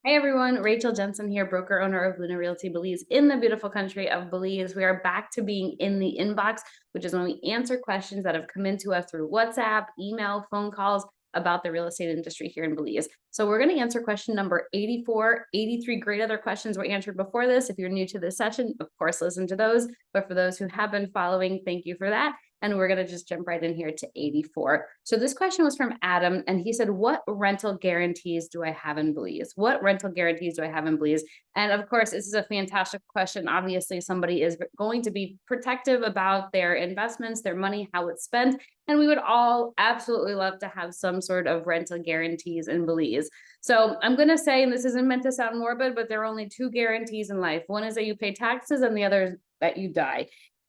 Hey everyone, Rachel Jensen here, broker owner of Luna Realty Belize in the beautiful country of Belize. We are back to being in the inbox, which is when we answer questions that have come into us through WhatsApp, email, phone calls about the real estate industry here in Belize. So we're going to answer question number 84, 83 great other questions were answered before this. If you're new to this session, of course, listen to those. But for those who have been following, thank you for that. And we're going to just jump right in here to 84. So this question was from Adam, and he said, what rental guarantees do I have in Belize? What rental guarantees do I have in Belize? And of course, this is a fantastic question. Obviously, somebody is going to be protective about their investments, their money, how it's spent. And we would all absolutely love to have some sort of rental guarantees in Belize. So I'm going to say, and this isn't meant to sound morbid, but there are only two guarantees in life. One is that you pay taxes, and the other is that you die.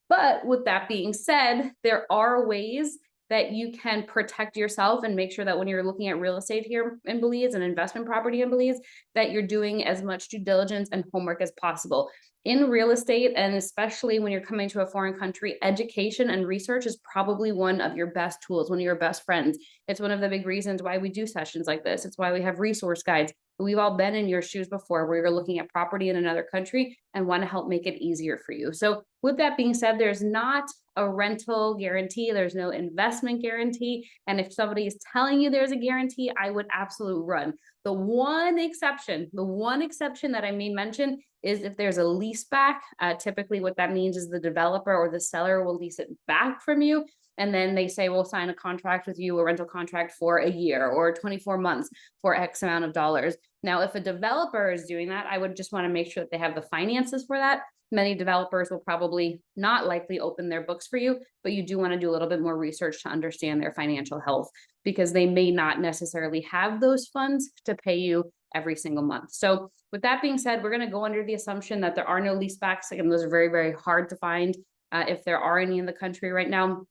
But with that being said, there are ways that you can protect yourself and make sure that when you're looking at real estate here in Belize, an investment property in Belize, that you're doing as much due diligence and homework as possible. In real estate, and especially when you're coming to a foreign country, education and research is probably one of your best tools, one of your best friends. It's one of the big reasons why we do sessions like this. It's why we have resource guides. We've all been in your shoes before where you're looking at property in another country and want to help make it easier for you. So with that being said, there's not a rental guarantee. There's no investment guarantee. And if somebody is telling you there's a guarantee, I would absolutely run. The one exception that I may mention is if there's a lease back. Typically what that means is the developer or the seller will lease it back from you. And then they say, we'll sign a contract with you, a rental contract for a year or 24 months for X amount of dollars. Now, if a developer is doing that, I would just want to make sure that they have the finances for that. Many developers will probably not likely open their books for you, but you do want to do a little bit more research to understand their financial health because they may not necessarily have those funds to pay you every single month. So with that being said, we're going to go under the assumption that there are no leasebacks. Again, those are very, very hard to find if there are any in the country right now.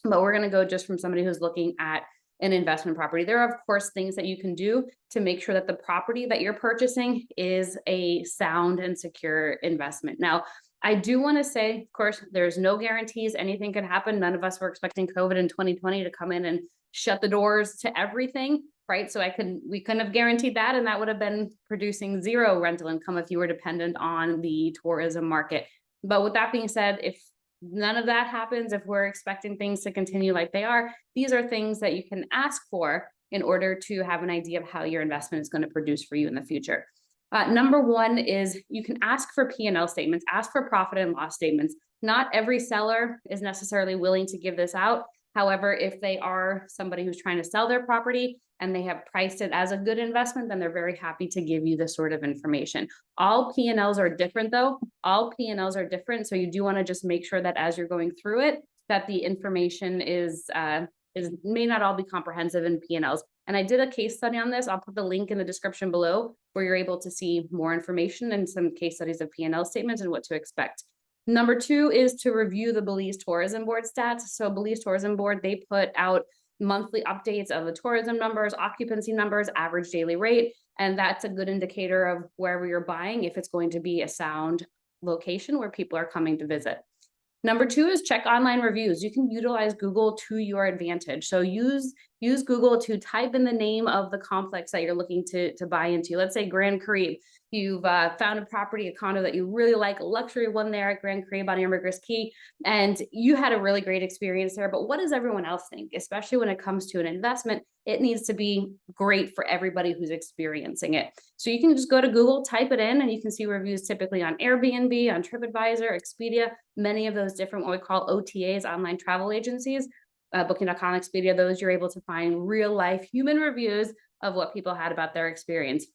But we're going to go just from somebody who's looking at an investment property. There are, of course, things that you can do to make sure that the property that you're purchasing is a sound and secure investment. Now, I do want to say, of course, there's no guarantees. Anything can happen. None of us were expecting COVID in 2020 to come in and shut the doors to everything, right? So we couldn't have guaranteed that, and that would have been producing zero rental income if you were dependent on the tourism market. But with that being said, if none of that happens, if we're expecting things to continue like they are, these are things that you can ask for in order to have an idea of how your investment is going to produce for you in the future. Number one is you can ask for P&L statements, ask for profit and loss statements. Not every seller is necessarily willing to give this out. However, if they are somebody who's trying to sell their property and they have priced it as a good investment, then they're very happy to give you this sort of information. All P&Ls are different though. All P&Ls are different. So you do want to just make sure that as you're going through it, that the information may not all be comprehensive in P&Ls. And I did a case study on this. I'll put the link in the description below where you're able to see more information and some case studies of P&L statements and what to expect. Number two is to review the Belize Tourism Board stats. So Belize Tourism Board, they put out monthly updates of the tourism numbers, occupancy numbers, average daily rate, and that's a good indicator of wherever you're buying, if it's going to be a sound location where people are coming to visit. Number two is check online reviews. You can utilize Google to your advantage. So use Google to type in the name of the complex that you're looking to buy into. Let's say Grand Caribe. You've found a property, a condo that you really like, a luxury one there at Grand Caribe on Ambergris Key, and you had a really great experience there. But what does everyone else think? Especially when it comes to an investment, it needs to be great for everybody who's experiencing it. So you can just go to Google, type it in, and you can see reviews typically on Airbnb, on TripAdvisor, Expedia, many of those different what we call OTAs, online travel agencies, Booking.com, Expedia, those you're able to find real life human reviews of what people had about their experience.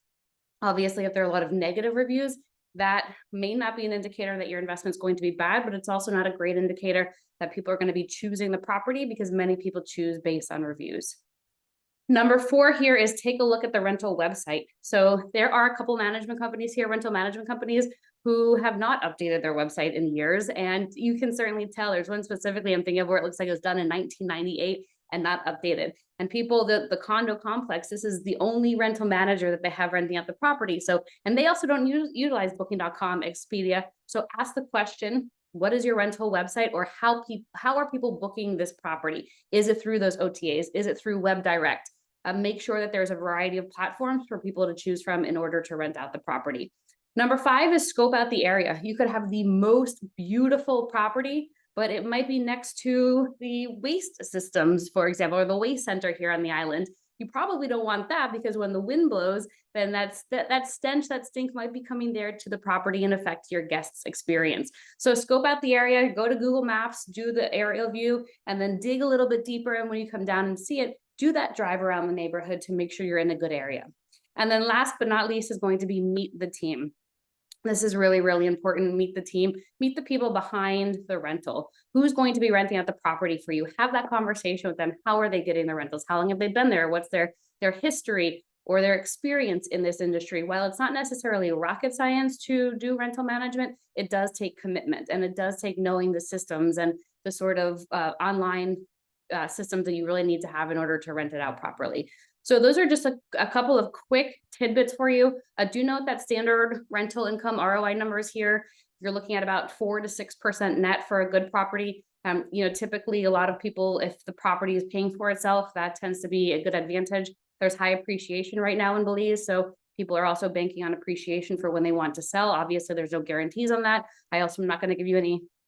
Obviously, if there are a lot of negative reviews, that may not be an indicator that your investment is going to be bad, but it's also not a great indicator that people are going to be choosing the property because many people choose based on reviews. Number four here is take a look at the rental website. So there are a couple management companies here, rental management companies, who have not updated their website in years. And you can certainly tell there's one specifically I'm thinking of where it looks like it was done in 1998 and not updated. And people, the condo complex, this is the only rental manager that they have renting out the property. So, and they also don't utilize Booking.com, Expedia. So ask the question, what is your rental website, or how are people booking this property? Is it through those OTAs? Is it through Web Direct? Make sure that there's a variety of platforms for people to choose from in order to rent out the property. Number 5 is scope out the area. You could have the most beautiful property, but it might be next to the waste systems, for example, or the waste center here on the island. You probably don't want that because when the wind blows, then that stench, that stink might be coming there to the property and affect your guests' experience. So scope out the area, go to Google Maps, do the aerial view, and then dig a little bit deeper. And when you come down and see it, do that drive around the neighborhood to make sure you're in a good area. And then last but not least is going to be meet the team. This is really, really important. Meet the team, meet the people behind the rental. Who's going to be renting out the property for you? Have that conversation with them. How are they getting the rentals? How long have they been there? What's their history or their experience in this industry? While it's not necessarily rocket science to do rental management, it does take commitment, and it does take knowing the systems and the sort of online systems that you really need to have in order to rent it out properly. So those are just a couple of quick tidbits for you. Do note that standard rental income ROI numbers here, you're looking at about 4 to 6% net for a good property. Typically a lot of people, if the property is paying for itself, that tends to be a good advantage. There's high appreciation right now in Belize, so people are also banking on appreciation for when they want to sell. Obviously, there's no guarantees on that. I also am not going to give you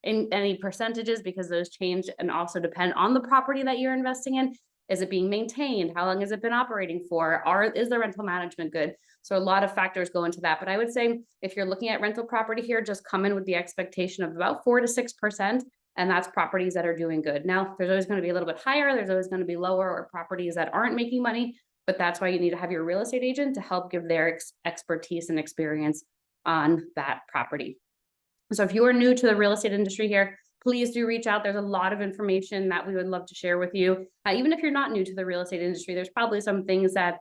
any percentages because those change and also depend on the property that you're investing in. Is it being maintained? How long has it been operating for? Is the rental management good? So a lot of factors go into that. But I would say if you're looking at rental property here, just come in with the expectation of about 4 to 6%. And that's properties that are doing good. Now, there's always going to be a little bit higher. There's always going to be lower or properties that aren't making money. But that's why you need to have your real estate agent to help give their expertise and experience on that property. So if you are new to the real estate industry here, please do reach out. There's a lot of information that we would love to share with you. Even if you're not new to the real estate industry, there's probably some things that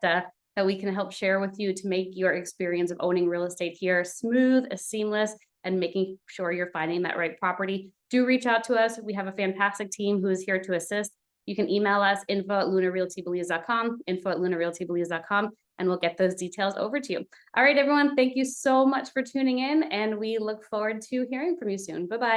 we can help share with you to make your experience of owning real estate here smooth, seamless, and making sure you're finding that right property. Do reach out to us. We have a fantastic team who is here to assist. You can email us info@lunarealtybelize.com, info@lunarealtybelize.com, and we'll get those details over to you. All right, everyone, thank you so much for tuning in, and we look forward to hearing from you soon. Bye-bye.